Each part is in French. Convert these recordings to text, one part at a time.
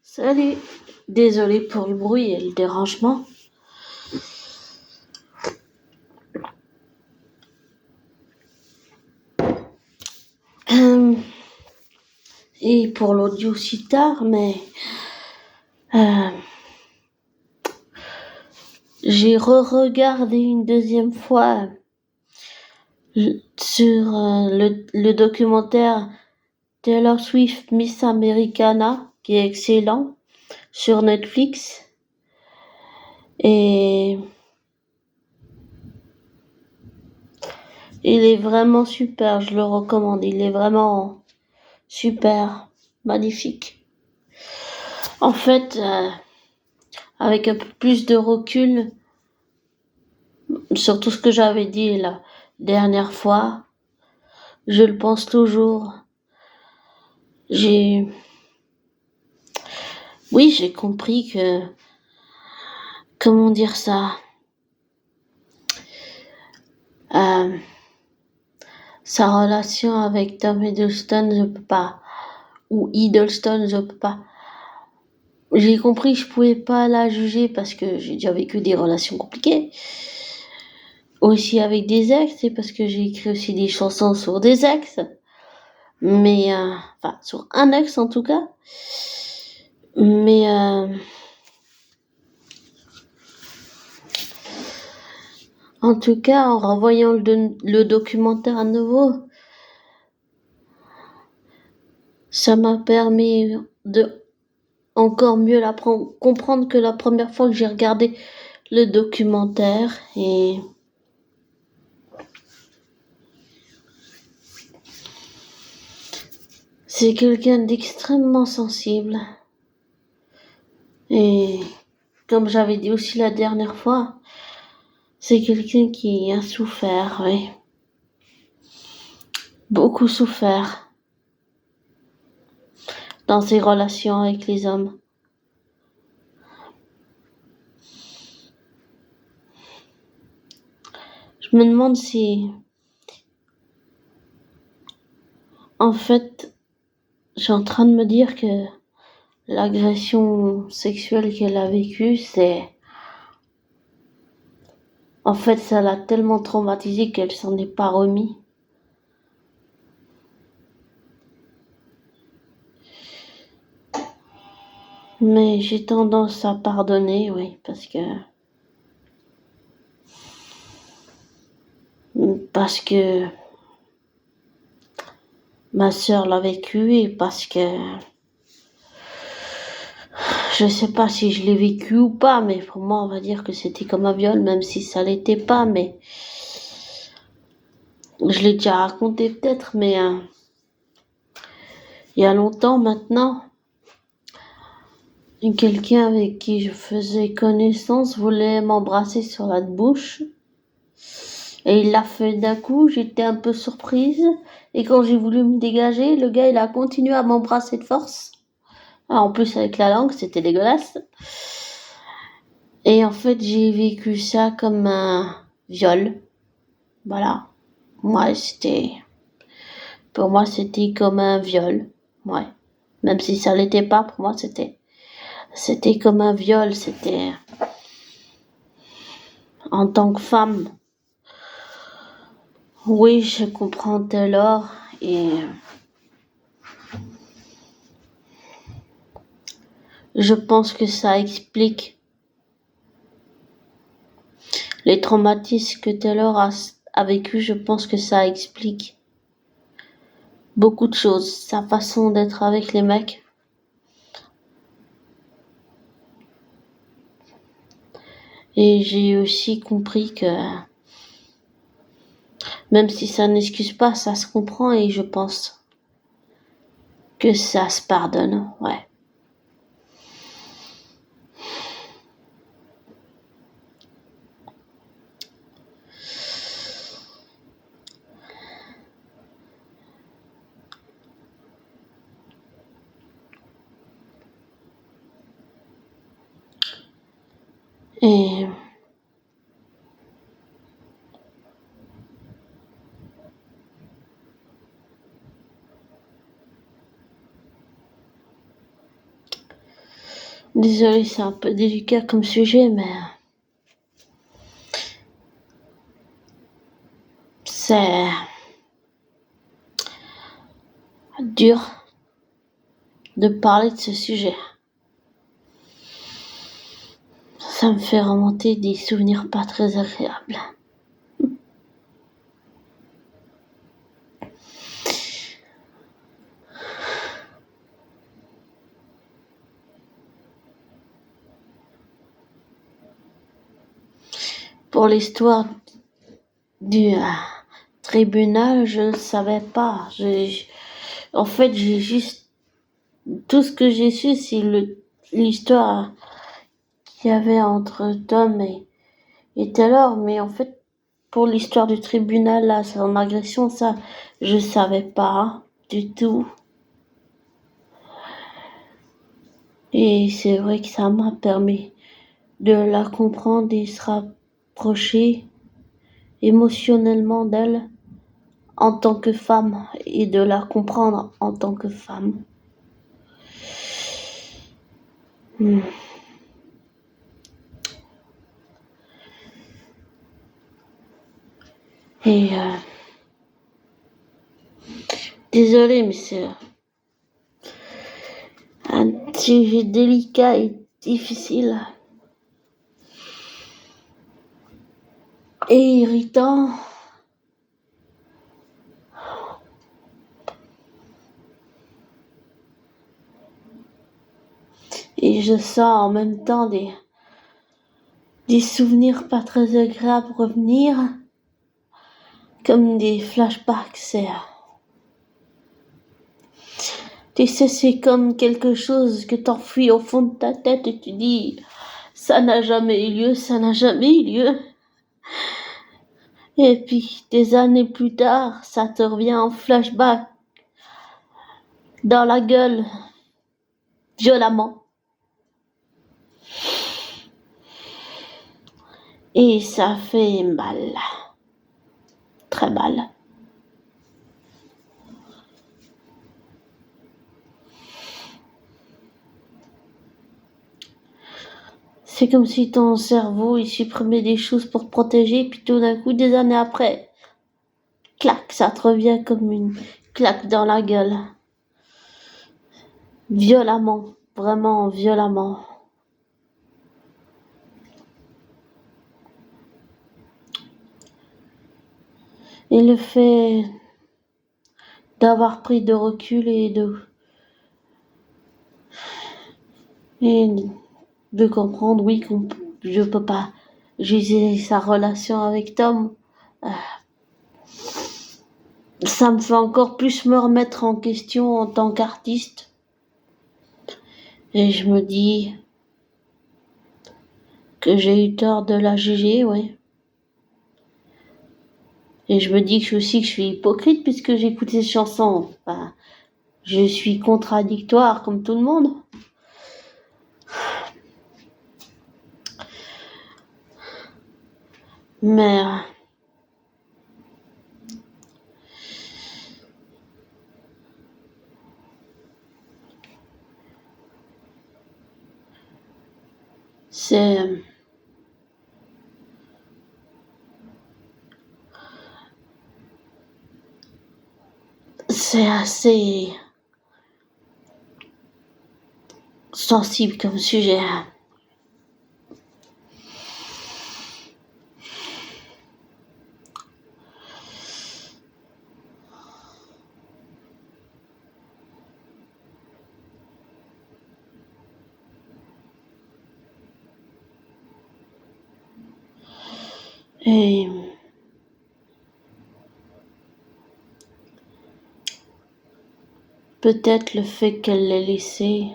Salut, désolé pour le bruit et le dérangement. Et pour l'audio si tard, mais j'ai re-regardé une deuxième fois sur le documentaire Taylor Swift Miss Americana, qui est excellent, sur Netflix. Et il est vraiment super, je le recommande. Il est vraiment super, magnifique. En fait, avec un peu plus de recul sur tout ce que j'avais dit la dernière fois, je le pense toujours. J'ai compris que, comment dire ça, sa relation avec Tom Hiddleston, je peux pas, ou Hiddleston, je peux pas. J'ai compris que je pouvais pas la juger parce que j'ai déjà vécu des relations compliquées. Aussi avec des ex, et parce que j'ai écrit aussi des chansons sur des ex. Mais, enfin, sur un ex en tout cas. Mais, en tout cas, en revoyant le documentaire à nouveau, ça m'a permis de encore mieux comprendre que la première fois que j'ai regardé le documentaire. Et c'est quelqu'un d'extrêmement sensible. Et comme j'avais dit aussi la dernière fois, c'est quelqu'un qui a souffert, oui. Beaucoup souffert dans ses relations avec les hommes. Je me demande si, en fait, je suis en train de me dire que l'agression sexuelle qu'elle a vécue, en fait, ça l'a tellement traumatisée qu'elle s'en est pas remis. Mais j'ai tendance à pardonner, oui, parce que ma sœur l'a vécu et parce que je sais pas si je l'ai vécu ou pas, mais pour moi, on va dire que c'était comme un viol, même si ça l'était pas, mais je l'ai déjà raconté peut-être, mais il y a longtemps maintenant, quelqu'un avec qui je faisais connaissance voulait m'embrasser sur la bouche. Et il l'a fait d'un coup, j'étais un peu surprise. Et quand j'ai voulu me dégager, le gars, il a continué à m'embrasser de force. En plus, avec la langue, c'était dégueulasse. Et en fait, j'ai vécu ça comme un viol. Voilà. Pour moi, c'était comme un viol. Ouais. Même si ça l'était pas, pour moi, c'était comme un viol. C'était, en tant que femme. Oui, je comprends Taylor et je pense que ça explique les traumatismes que Taylor a vécu. Je pense que ça explique beaucoup de choses. Sa façon d'être avec les mecs. Et j'ai aussi compris que même si ça n'excuse pas, ça se comprend et je pense que ça se pardonne, ouais. Et Désolée, c'est un peu délicat comme sujet, mais c'est dur de parler de ce sujet. Ça me fait remonter des souvenirs pas très agréables. Pour l'histoire du tribunal, je ne savais pas. En fait, j'ai juste tout ce que j'ai su, c'est l'histoire qu'il y avait entre Tom et Taylor, mais en fait, pour l'histoire du tribunal, là, son agression, ça, je savais pas du tout. Et c'est vrai que ça m'a permis de la comprendre et se rapprocher émotionnellement d'elle en tant que femme et de la comprendre en tant que femme. Et désolée, mais c'est un sujet délicat et difficile et irritant. Et je sens en même temps des souvenirs pas très agréables revenir, comme des flashbacks. Tu sais, c'est comme quelque chose que t'enfuis au fond de ta tête et tu dis, ça n'a jamais eu lieu, ça n'a jamais eu lieu. Et puis, des années plus tard, ça te revient en flashback dans la gueule, violemment. Et ça fait mal. Très mal. C'est comme si ton cerveau, il supprimait des choses pour te protéger, puis tout d'un coup, des années après, clac, ça te revient comme une claque dans la gueule. Violemment. Vraiment violemment. Et le fait d'avoir pris de recul et de comprendre, oui, je peux pas juger sa relation avec Tom. Ça me fait encore plus me remettre en question en tant qu'artiste. Et je me dis que j'ai eu tort de la juger, ouais. Et je me dis que je suis hypocrite puisque j'écoute ces chansons. Enfin, je suis contradictoire comme tout le monde. Mais c'est assez sensible comme sujet. Et peut-être le fait qu'elle l'ait laissé.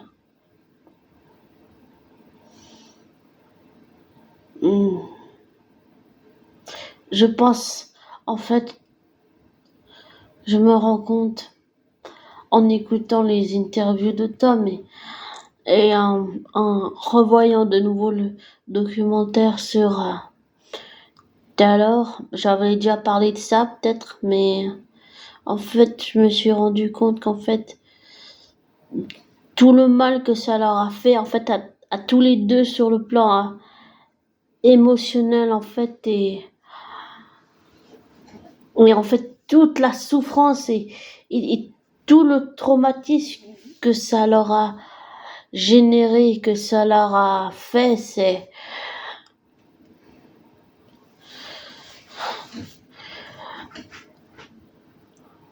Je pense, en fait, je me rends compte en écoutant les interviews de Tom et en revoyant de nouveau le documentaire sur Taylor, j'avais déjà parlé de ça peut-être, mais en fait, je me suis rendu compte qu'en fait, tout le mal que ça leur a fait, en fait, à tous les deux sur le plan émotionnel en fait et en fait toute la souffrance et tout le traumatisme que ça leur a généré, que ça leur a fait,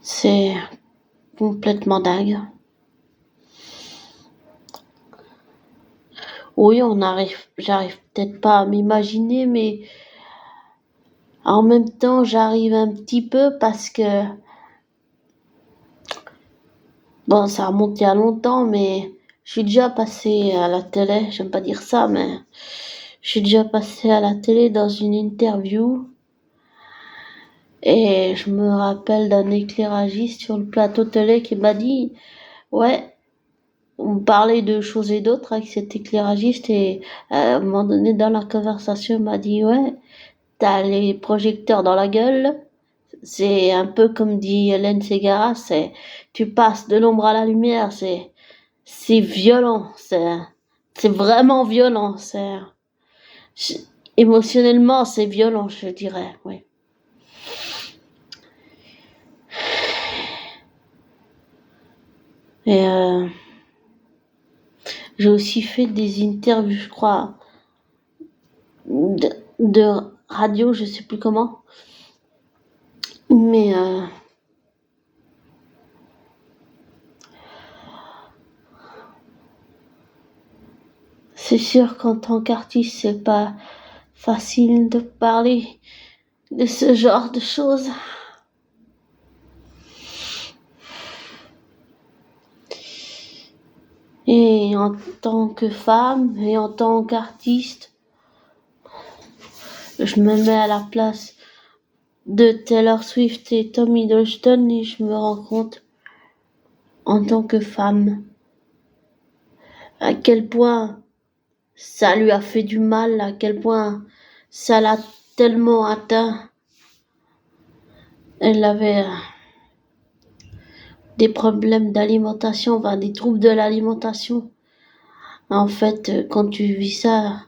c'est complètement dingue. Oui, j'arrive peut-être pas à m'imaginer, mais en même temps, j'arrive un petit peu parce que, bon, ça remonte il y a longtemps, mais je suis déjà passée à la télé, j'aime pas dire ça, mais je suis déjà passée à la télé dans une interview et je me rappelle d'un éclairagiste sur le plateau télé qui m'a dit, ouais, on parlait de choses et d'autres avec cet éclairagiste et à un moment donné dans la conversation, il m'a dit, ouais, t'as les projecteurs dans la gueule. C'est un peu comme dit Hélène Ségara, tu passes de l'ombre à la lumière, c'est violent, c'est vraiment violent, émotionnellement, c'est violent, je dirais, oui. Et j'ai aussi fait des interviews, je crois, de radio, je sais plus comment, mais c'est sûr qu'en tant qu'artiste, c'est pas facile de parler de ce genre de choses. Et en tant que femme et en tant qu'artiste, je me mets à la place de Taylor Swift et Tom Hiddleston et je me rends compte, en tant que femme, à quel point ça lui a fait du mal, à quel point ça l'a tellement atteint. Elle avait des problèmes d'alimentation, enfin des troubles de l'alimentation. En fait, quand tu vis ça,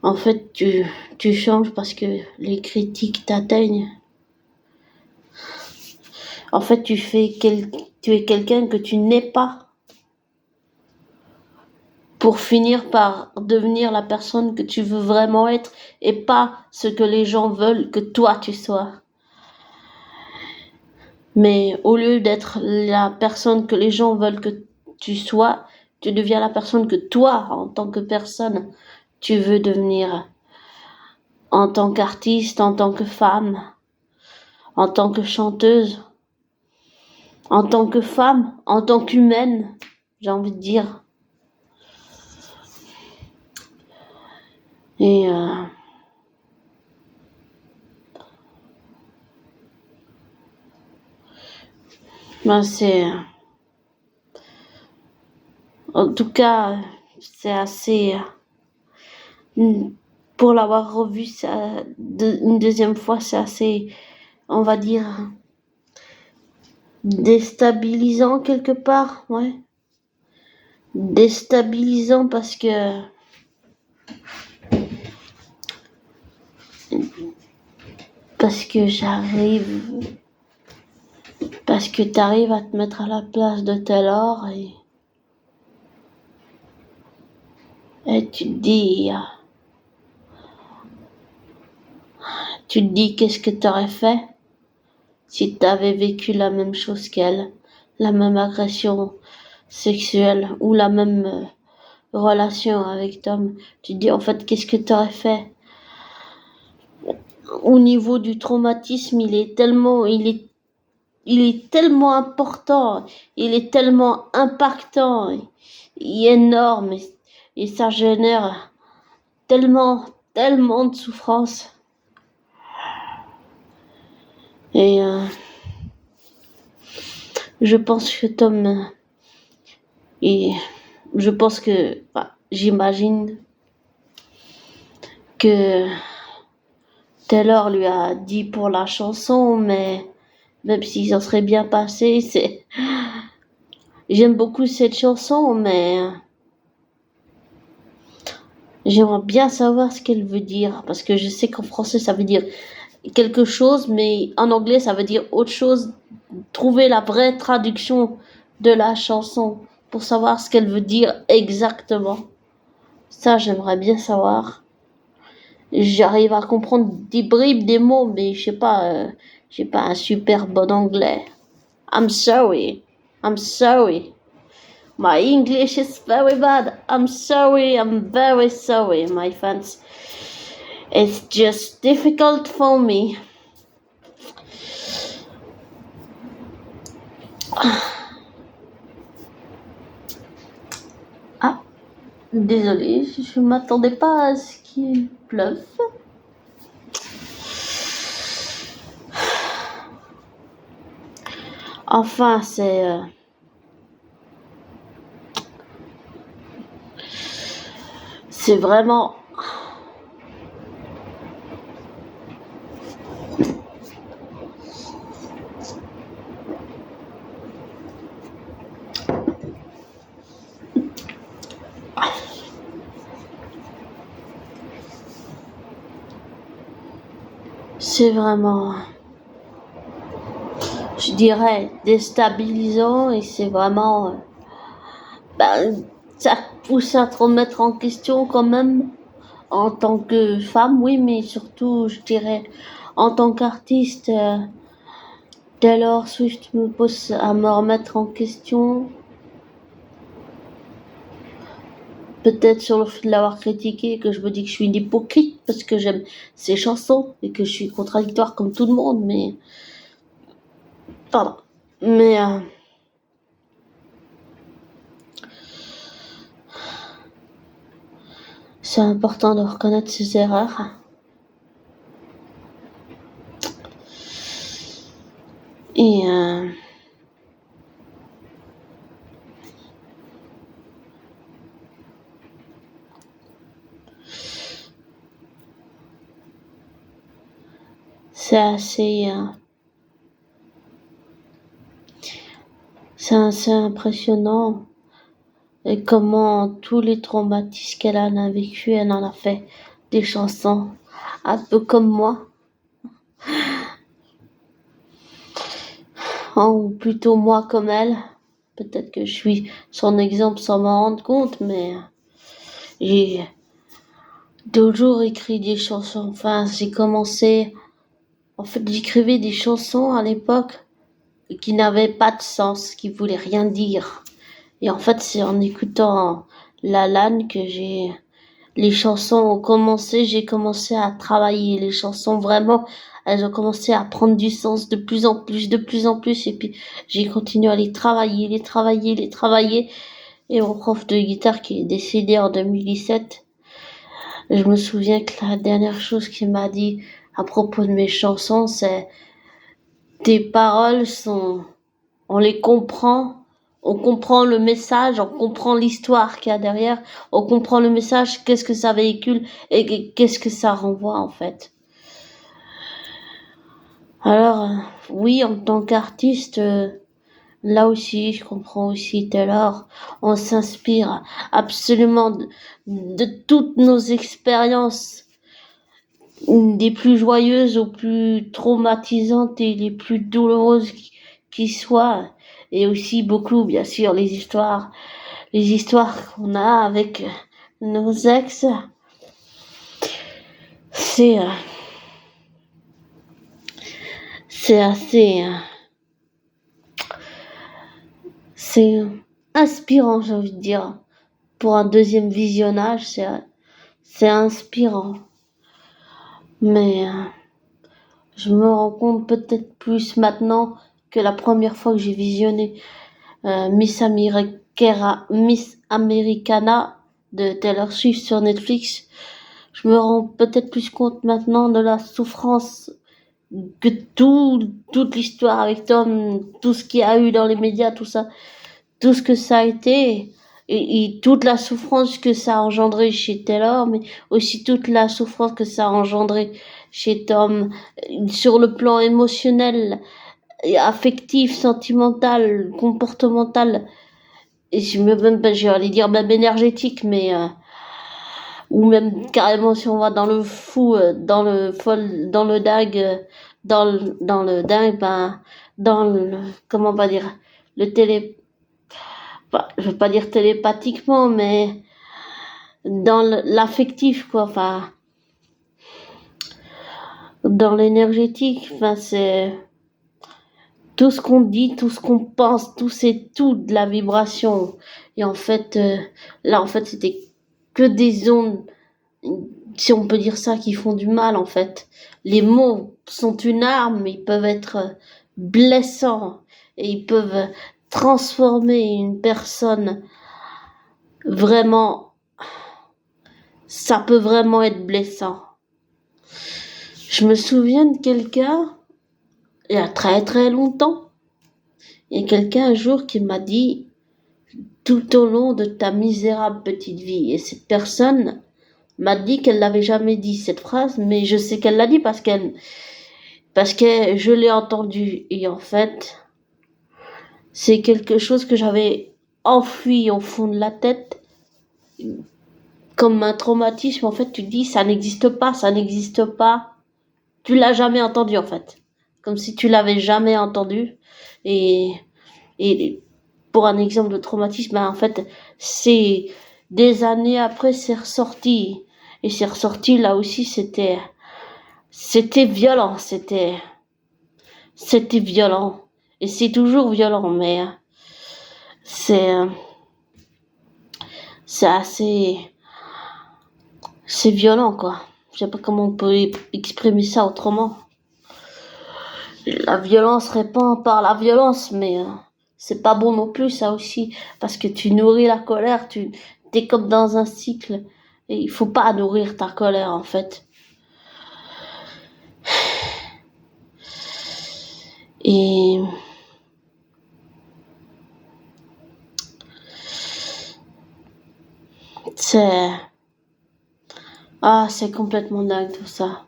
en fait, tu changes parce que les critiques t'atteignent. En fait, tu es quelqu'un que tu n'es pas pour finir par devenir la personne que tu veux vraiment être et pas ce que les gens veulent que toi tu sois. Mais au lieu d'être la personne que les gens veulent que tu sois, tu deviens la personne que toi, en tant que personne, tu veux devenir. En tant qu'artiste, en tant que femme, en tant que chanteuse, en tant que femme, en tant qu'humaine, j'ai envie de dire. Et ben en tout cas, c'est assez, pour l'avoir revu une deuxième fois, c'est assez, on va dire, déstabilisant quelque part, ouais. Déstabilisant parce que parce que t'arrives à te mettre à la place de Taylor et tu te dis qu'est-ce que t'aurais fait si t'avais vécu la même chose qu'elle, la même agression sexuelle ou la même relation avec Tom. Tu te dis en fait qu'est-ce que t'aurais fait? Au niveau du traumatisme, il est tellement important, il est tellement impactant et énorme et ça génère tellement de souffrance. Et je pense que Tom et je pense que j'imagine que Taylor lui a dit pour la chanson, mais même si ça serait bien passé, j'aime beaucoup cette chanson, mais J'aimerais bien savoir ce qu'elle veut dire, parce que je sais qu'en français ça veut dire quelque chose, mais en anglais ça veut dire autre chose. Trouver la vraie traduction de la chanson pour savoir ce qu'elle veut dire exactement. Ça, j'aimerais bien savoir. J'arrive à comprendre des bribes des mots, mais j'ai pas un super bon anglais. I'm sorry. I'm sorry. My English is very bad. I'm sorry. I'm very sorry, my fans. It's just difficult for me. Ah, désolée, je m'attendais pas à ce qu'il pleuve. Enfin, c'est vraiment... C'est vraiment, je dirais, déstabilisant et c'est vraiment... ça te pousse à te remettre en question quand même en tant que femme, oui, mais surtout, je dirais, en tant qu'artiste, Taylor Swift me pousse à me remettre en question. Peut-être sur le fait de l'avoir critiqué, que je me dis que je suis une hypocrite parce que j'aime ses chansons et que je suis contradictoire comme tout le monde, mais... Pardon. Mais... c'est important de reconnaître ses erreurs. Et... c'est assez... c'est assez impressionnant et comment tous les traumatismes qu'elle en a vécu, elle en a fait des chansons, un peu comme moi, ou plutôt moi comme elle. Peut-être que je suis son exemple sans m'en rendre compte, mais j'ai toujours écrit des chansons. Enfin, j'ai commencé... En fait, j'écrivais des chansons à l'époque qui n'avaient pas de sens, qui voulaient rien dire. Et en fait, c'est en écoutant La Lanne que les chansons ont commencé, j'ai commencé à travailler les chansons vraiment, elles ont commencé à prendre du sens de plus en plus, et puis j'ai continué à les travailler, et mon prof de guitare qui est décédé en 2017, je me souviens que la dernière chose qu'il m'a dit à propos de mes chansons, c'est tes paroles sont, on les comprend, on comprend le message, on comprend l'histoire qu'il y a derrière, on comprend le message, qu'est-ce que ça véhicule et qu'est-ce que ça renvoie en fait. Alors, oui, en tant qu'artiste, là aussi, je comprends aussi Taylor, on s'inspire absolument de toutes nos expériences, des plus joyeuses aux plus traumatisantes et les plus douloureuses qui soient, et aussi beaucoup, bien sûr, les histoires qu'on a avec nos ex. C'est assez, c'est inspirant, j'ai envie de dire. Pour un deuxième visionnage, c'est inspirant. Mais je me rends compte peut-être plus maintenant que la première fois que j'ai visionné Miss Americana de Taylor Swift sur Netflix. Je me rends peut-être plus compte maintenant de la souffrance que toute l'histoire avec Tom, tout ce qu'il y a eu dans les médias, tout ça, tout ce que ça a été, et toute la souffrance que ça a engendré chez Taylor, mais aussi toute la souffrance que ça a engendré chez Tom, sur le plan émotionnel, affectif, sentimental, comportemental, et j'ai envie de dire même énergétique, mais ou même carrément si on va dans le fou, dans le folle, dans le dingue, dans le dingue, ben, dans le, comment on va dire, le télé, enfin, je veux pas dire télépathiquement, mais dans l'affectif, quoi, enfin, dans l'énergétique, enfin, c'est tout ce qu'on dit, tout ce qu'on pense, tout c'est tout de la vibration. Et en fait, là, en fait, c'était que des ondes, si on peut dire ça, qui font du mal, en fait. Les mots sont une arme, ils peuvent être blessants et ils peuvent transformer une personne vraiment, ça peut vraiment être blessant. Je me souviens de quelqu'un, il y a très très longtemps, il y a quelqu'un un jour qui m'a dit tout au long de ta misérable petite vie. Et cette personne m'a dit qu'elle l'avait jamais dit cette phrase, mais je sais qu'elle l'a dit parce que je l'ai entendu. Et en fait, c'est quelque chose que j'avais enfoui au fond de la tête comme un traumatisme. En fait, tu te dis ça n'existe pas, ça n'existe pas. Tu l'as jamais entendu en fait, comme si tu l'avais jamais entendu. Et et pour un exemple de traumatisme, ben en fait, c'est des années après, c'est ressorti. Et c'est ressorti, là aussi, c'était violent, c'était violent. Et c'est toujours violent, mais c'est, c'est assez, c'est violent, quoi. Je sais pas comment on peut exprimer ça autrement. La violence répand par la violence, mais c'est pas bon non plus, ça aussi, parce que tu nourris la colère, t'es comme dans un cycle, et il faut pas nourrir ta colère, en fait. Et c'est, c'est complètement dingue tout ça.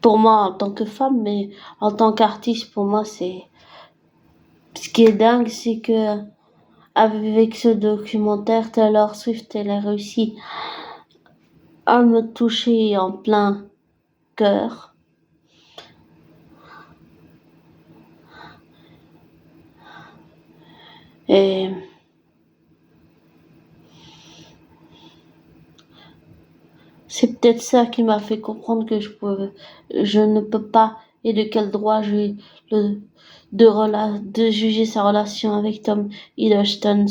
Pour moi, en tant que femme, mais en tant qu'artiste, pour moi, ce qui est dingue, c'est que, avec ce documentaire, Taylor Swift, elle a réussi à me toucher en plein cœur. Et c'est peut-être ça qui m'a fait comprendre que je ne peux pas, et de quel droit j'ai de juger sa relation avec Tom Hiddleston,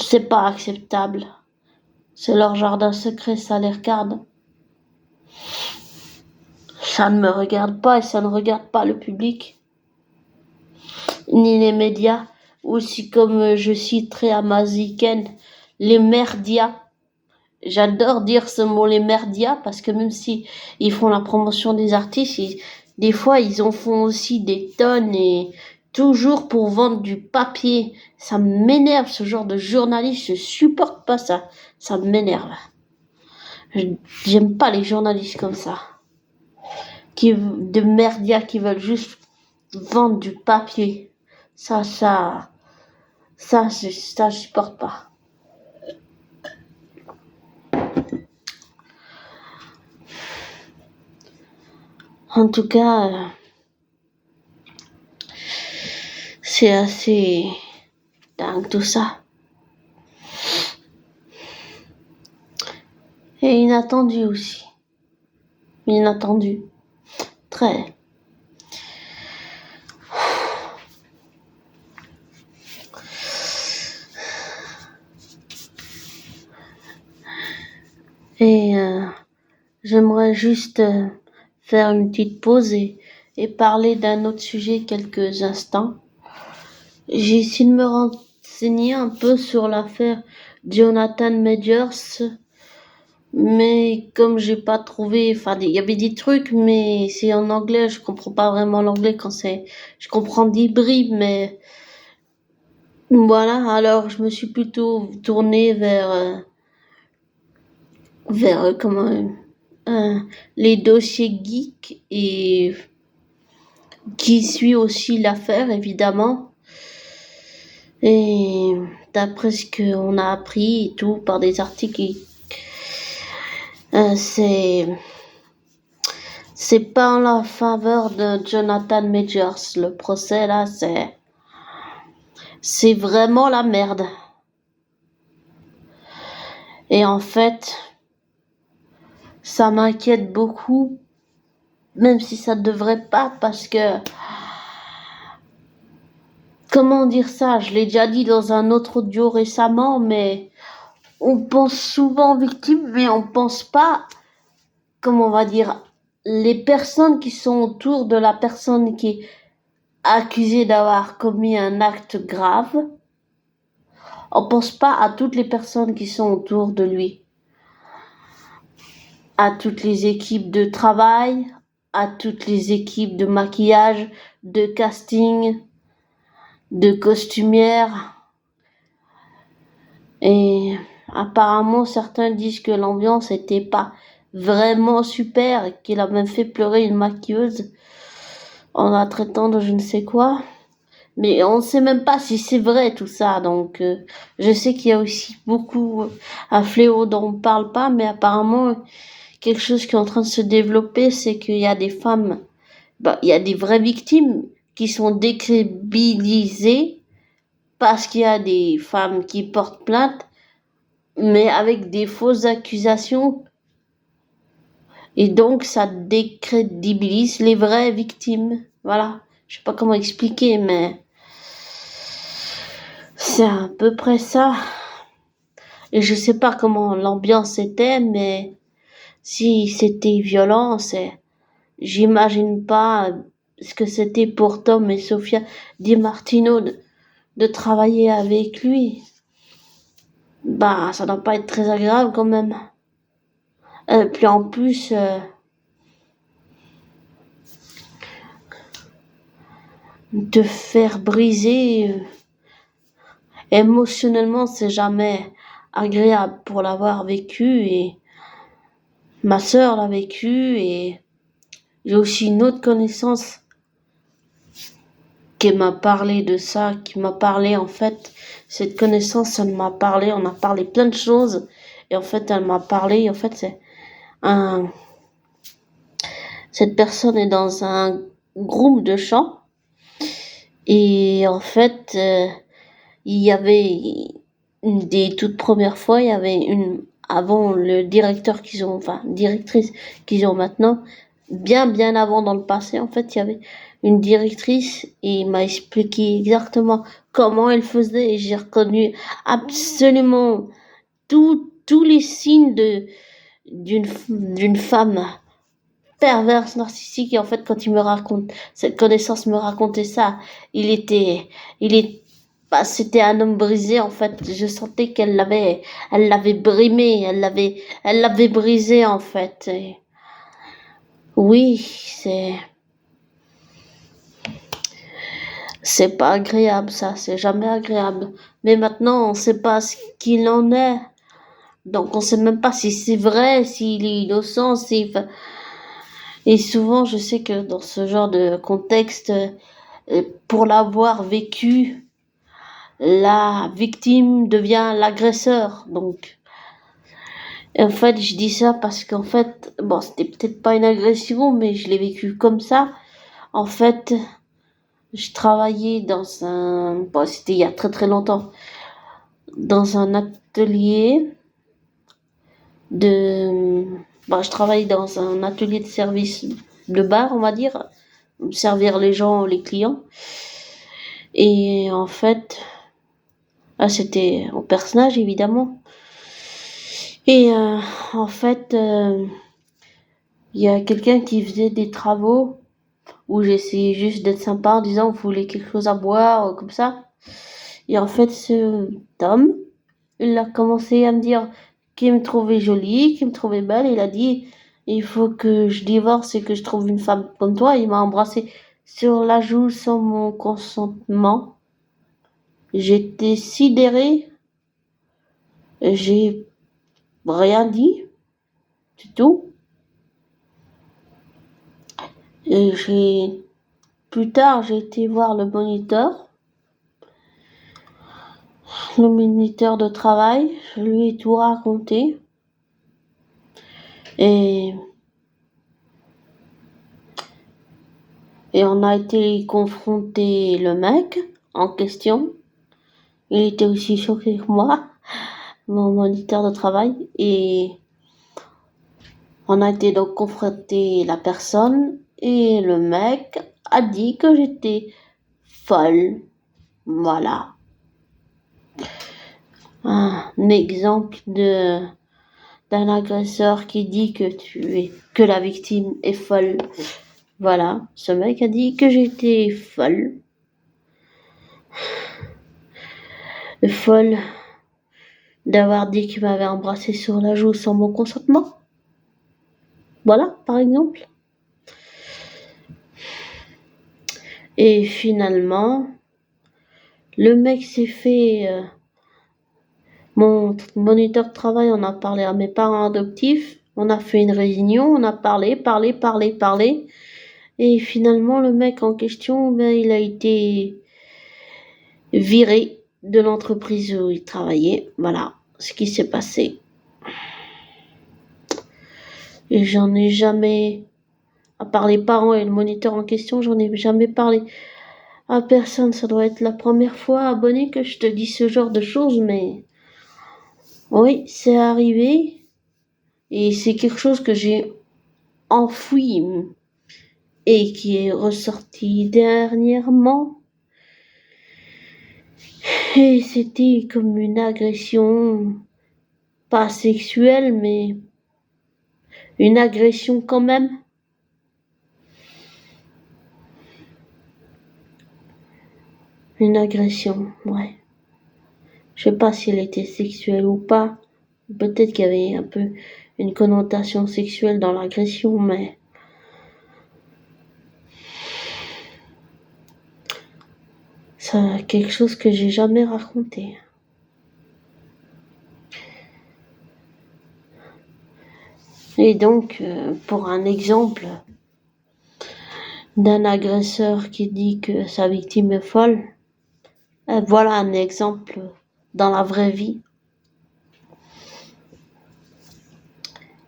c'est pas acceptable. C'est leur jardin secret, ça les regarde. Ça ne me regarde pas et ça ne regarde pas le public, ni les médias, aussi comme je citerai Amaziken, les merdias. J'adore dire ce mot, les merdias, parce que même si ils font la promotion des artistes, des fois ils en font aussi des tonnes et toujours pour vendre du papier. Ça m'énerve, ce genre de journaliste, je supporte pas ça. Ça m'énerve. J'aime pas les journalistes comme ça. De merdias qui veulent juste vendre du papier. Ça, je supporte pas. En tout cas, c'est assez dingue tout ça. Et inattendu aussi. Inattendu. Très. Et j'aimerais juste faire une petite pause et parler d'un autre sujet quelques instants. J'ai essayé de me renseigner un peu sur l'affaire Jonathan Majors, mais comme j'ai pas trouvé, enfin, il y avait des trucs, mais c'est en anglais, je comprends pas vraiment l'anglais je comprends des bribes, mais voilà, alors je me suis plutôt tournée vers les dossiers geeks et qui suit aussi l'affaire évidemment. Et d'après ce qu'on a appris et tout par des articles, c'est pas en la faveur de Jonathan Majors. Le procès là, c'est vraiment la merde. Et en fait, ça m'inquiète beaucoup, même si ça ne devrait pas, parce que, comment dire ça, je l'ai déjà dit dans un autre audio récemment, mais on pense souvent aux victimes, mais on pense pas, comment on va dire, les personnes qui sont autour de la personne qui est accusée d'avoir commis un acte grave. On pense pas à toutes les personnes qui sont autour de lui, à toutes les équipes de travail, à toutes les équipes de maquillage, de casting, de costumières. Et apparemment, certains disent que l'ambiance était pas vraiment super et qu'il a même fait pleurer une maquilleuse en la traitant de je ne sais quoi. Mais on ne sait même pas si c'est vrai tout ça. Donc, je sais qu'il y a aussi beaucoup un fléau dont on ne parle pas, mais apparemment, quelque chose qui est en train de se développer, c'est qu'il y a des femmes, il y a des vraies victimes qui sont décrédibilisées parce qu'il y a des femmes qui portent plainte, mais avec des fausses accusations. Et donc, ça décrédibilise les vraies victimes. Voilà. Je sais pas comment expliquer, mais c'est à peu près ça. Et je sais pas comment l'ambiance était, mais si c'était violent, j'imagine pas ce que c'était pour Tom et Sofia Di Martino de travailler avec lui. Ça doit pas être très agréable quand même. Puis en plus, te faire briser émotionnellement, c'est jamais agréable pour l'avoir vécu. Et ma sœur l'a vécu, et j'ai aussi une autre connaissance qui m'a parlé de ça, qui m'a parlé, en fait, cette connaissance, elle m'a parlé, on a parlé plein de choses, et en fait, elle m'a parlé, en fait, cette personne est dans un groupe de chant, et en fait, il y avait une des toutes premières fois, il y avait avant le directeur directrice qu'ils ont maintenant, bien avant dans le passé, en fait, il y avait une directrice et il m'a expliqué exactement comment elle faisait, et j'ai reconnu absolument tous les signes d'une femme perverse, narcissique. Et en fait, quand cette connaissance me racontait ça, c'était un homme brisé, en fait. Je sentais elle l'avait brimé, elle l'avait brisé, en fait. Et oui, c'est pas agréable, ça, c'est jamais agréable. Mais maintenant, on sait pas ce qu'il en est. Donc, on sait même pas si c'est vrai, s'il est innocent, et souvent, je sais que dans ce genre de contexte, pour l'avoir vécu, la victime devient l'agresseur. Donc, en fait, je dis ça parce qu'en fait, c'était peut-être pas une agression, mais je l'ai vécu comme ça. En fait, je travaillais c'était il y a très très longtemps, dans un atelier je travaillais dans un atelier de service de bar, on va dire, servir les gens, les clients. Et en fait, c'était au personnage, évidemment. Et en fait, il y a quelqu'un qui faisait des travaux où j'essayais juste d'être sympa en disant vous voulez quelque chose à boire, comme ça. Et en fait, ce Tom, il a commencé à me dire qu'il me trouvait jolie, qu'il me trouvait belle. Il a dit il faut que je divorce et que je trouve une femme comme toi. Il m'a embrassé sur la joue sans mon consentement. J'étais sidérée. J'ai rien dit du tout. Et plus tard, j'ai été voir le moniteur. le moniteur de travail, je lui ai tout raconté. Et on a été confronter le mec en question. Il était aussi choqué que moi, mon moniteur de travail. Et on a été donc confronter la personne. Et le mec a dit que j'étais folle. Voilà. Un exemple d'un agresseur qui dit que la victime est folle. Voilà, ce mec a dit que j'étais folle. Folle d'avoir dit qu'il m'avait embrassé sur la joue sans mon consentement. Voilà, par exemple. Et finalement, le mec s'est fait... mon moniteur de travail en a parlé à mes parents adoptifs. On a fait une réunion, on a parlé. Et finalement, le mec en question, il a été viré de l'entreprise où il travaillait. Voilà ce qui s'est passé. Et j'en ai jamais, à part les parents et le moniteur en question, j'en ai jamais parlé à personne. Ça doit être la première fois, abonné, que je te dis ce genre de choses, mais oui, c'est arrivé. Et c'est quelque chose que j'ai enfoui et qui est ressorti dernièrement. Et c'était comme une agression, pas sexuelle, mais une agression quand même. Une agression, ouais. Je sais pas s'il était sexuel ou pas. Peut-être qu'il y avait un peu une connotation sexuelle dans l'agression, mais c'est quelque chose que j'ai jamais raconté. Et donc, pour un exemple d'un agresseur qui dit que sa victime est folle, voilà un exemple dans la vraie vie.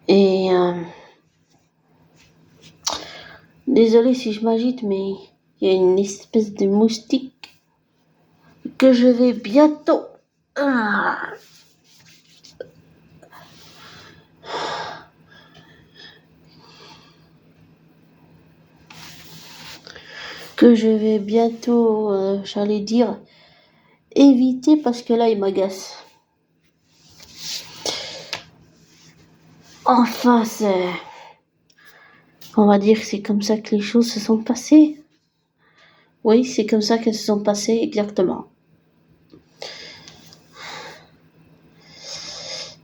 Et désolé si je m'agite, mais il y a une espèce de moustique que je vais bientôt... que je vais bientôt, j'allais dire, éviter parce que là, il m'agace. Enfin, on va dire que c'est comme ça que les choses se sont passées. Oui, c'est comme ça qu'elles se sont passées, exactement.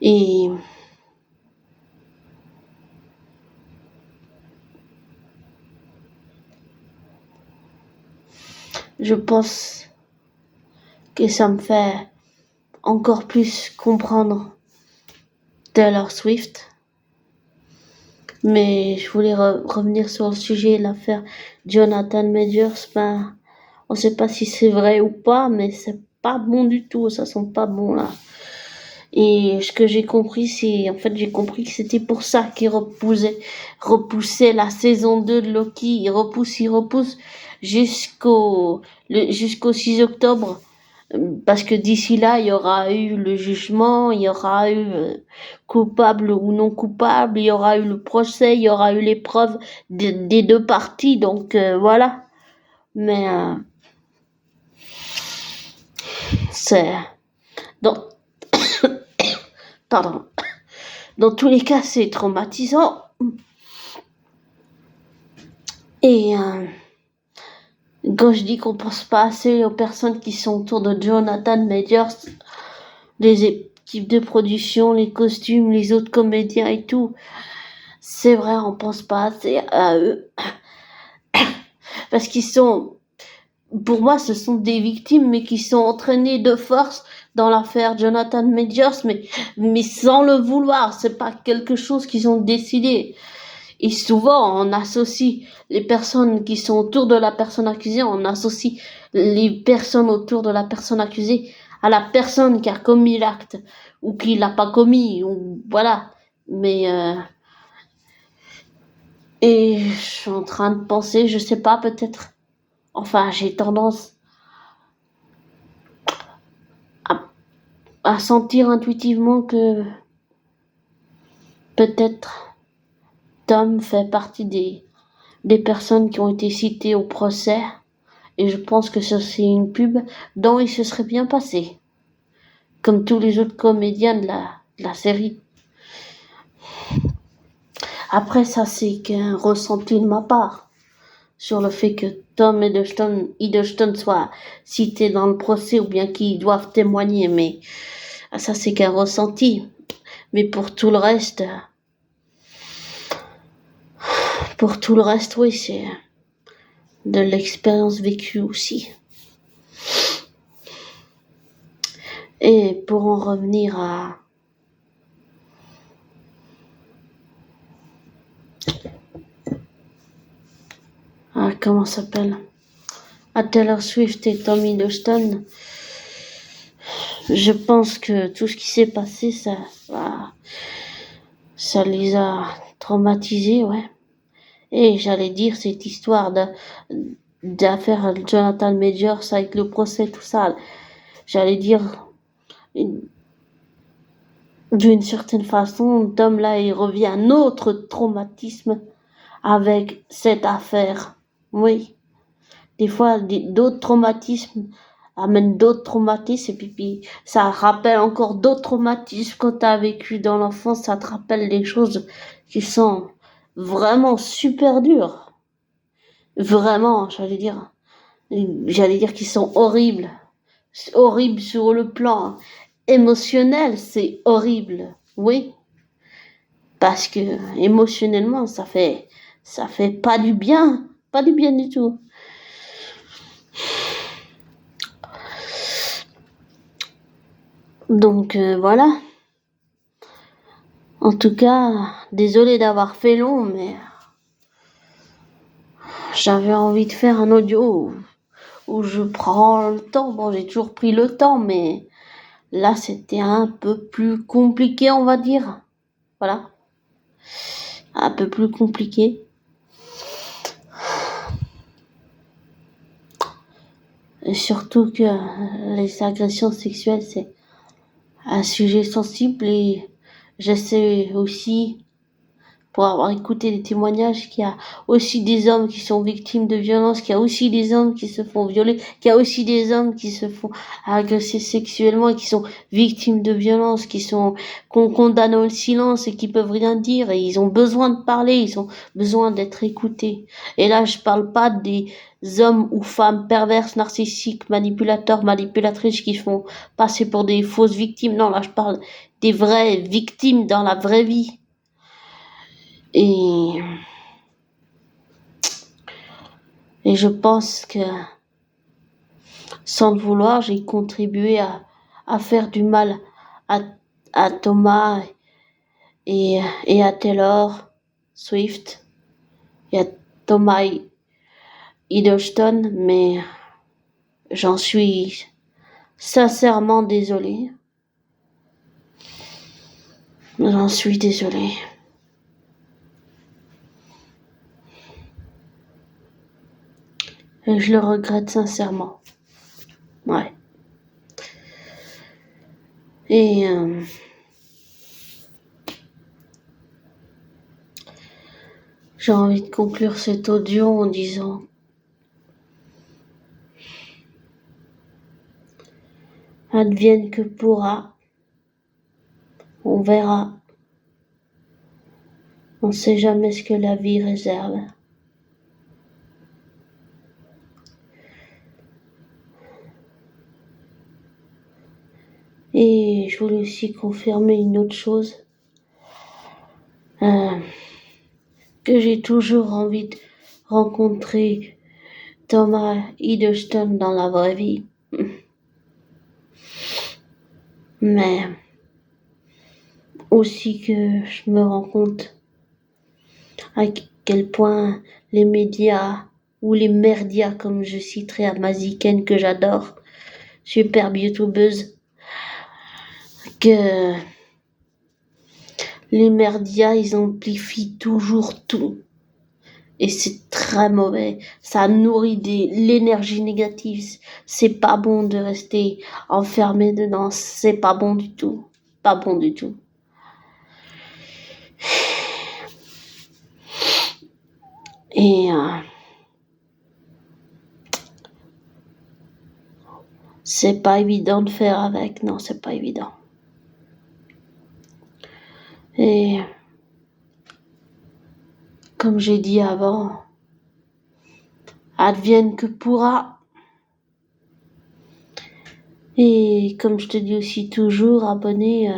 Et je pense que ça me fait encore plus comprendre Taylor Swift. Mais je voulais revenir sur le sujet, l'affaire Jonathan Majors. On sait pas si c'est vrai ou pas, mais c'est pas bon du tout, ça sent pas bon là. Et ce que j'ai compris, j'ai compris que c'était pour ça qu'il repoussait la saison 2 de Loki. Il repousse jusqu'au 6 octobre. Parce que d'ici là, il y aura eu le jugement, il y aura eu coupable ou non coupable, il y aura eu le procès, il y aura eu les preuves des deux parties. Donc voilà. Mais c'est... Donc, pardon. Dans tous les cas, c'est traumatisant. Et quand je dis qu'on pense pas assez aux personnes qui sont autour de Jonathan Majors, les équipes de production, les costumes, les autres comédiens et tout, c'est vrai, on pense pas assez à eux. Parce qu'ils sont, pour moi, ce sont des victimes, mais qui sont entraînées de force dans l'affaire Jonathan Majors, mais sans le vouloir. C'est pas quelque chose qu'ils ont décidé. Et souvent, on associe les personnes qui sont autour de la personne accusée, on associe les personnes autour de la personne accusée à la personne qui a commis l'acte ou qui l'a pas commis, ou voilà. Mais et je suis en train de penser, je sais pas, peut-être. Enfin, j'ai tendance à sentir intuitivement que peut-être Tom fait partie des personnes qui ont été citées au procès. Et je pense que ça, c'est une pub dont il se serait bien passé. Comme tous les autres comédiens de la série. Après, ça, c'est qu'un ressenti de ma part sur le fait que Tom Hiddleston soit cité dans le procès ou bien qu'ils doivent témoigner, mais ça, c'est qu'un ressenti. Mais pour tout le reste, oui, c'est de l'expérience vécue aussi. Et pour en revenir à comment ça s'appelle, à Taylor Swift et Tom Hiddleston, je pense que tout ce qui s'est passé, ça les a traumatisés, ouais. Et j'allais dire, cette histoire d'affaire Jonathan Majors avec le procès, tout ça, j'allais dire, d'une certaine façon, Tom là, il revient à un autre traumatisme avec cette affaire. Oui. Des fois, d'autres traumatismes amènent d'autres traumatismes, et puis ça rappelle encore d'autres traumatismes quand tu as vécu dans l'enfance, ça te rappelle des choses qui sont vraiment super dures. Vraiment, j'allais dire qu'ils sont horribles. Horribles sur le plan émotionnel, c'est horrible. Oui. Parce que émotionnellement, ça fait pas du bien du tout. Donc voilà. En tout cas, désolé d'avoir fait long, mais j'avais envie de faire un audio où je prends le temps. Bon, j'ai toujours pris le temps, mais là, c'était un peu plus compliqué, on va dire. Voilà. Un peu plus compliqué. Et surtout que les agressions sexuelles, c'est un sujet sensible, et j'essaie aussi, pour avoir écouté des témoignages, qu'il y a aussi des hommes qui sont victimes de violences, qu'il y a aussi des hommes qui se font violer, qu'il y a aussi des hommes qui se font agresser sexuellement et qui sont victimes de violences, qu'on condamne au silence et qui peuvent rien dire, et ils ont besoin de parler, ils ont besoin d'être écoutés. Et là, je parle pas des hommes ou femmes perverses, narcissiques, manipulateurs, manipulatrices qui font passer pour des fausses victimes. Non, là, je parle des vraies victimes dans la vraie vie. Et je pense que, sans le vouloir, j'ai contribué à faire du mal à Thomas et à Taylor Swift et à Thomas Hiddleston, mais j'en suis sincèrement désolée. J'en suis désolée. Et je le regrette sincèrement. Ouais. Et j'ai envie de conclure cet audio en disant: advienne que pourra, on verra. On ne sait jamais ce que la vie réserve. Et je voulais aussi confirmer une autre chose, que j'ai toujours envie de rencontrer Thomas Hiddleston dans la vraie vie. Mais aussi que je me rends compte à quel point les médias, ou les merdias comme je citerai à Maziken que j'adore, super youtubeuse, que les merdias, ils amplifient toujours tout. Et c'est très mauvais. Ça nourrit l'énergie négative. C'est pas bon de rester enfermé dedans. C'est pas bon du tout. Pas bon du tout. Et c'est pas évident de faire avec. Non, c'est pas évident. Et comme j'ai dit avant, advienne que pourra. Et comme je te dis aussi toujours, abonné,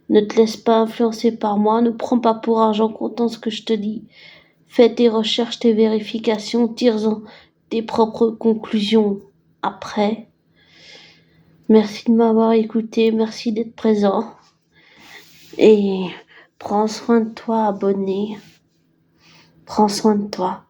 ne te laisse pas influencer par moi, ne prends pas pour argent comptant ce que je te dis. Fais tes recherches, tes vérifications, tire-en tes propres conclusions après. Merci de m'avoir écouté, merci d'être présent. Et prends soin de toi, abonné. Prends soin de toi.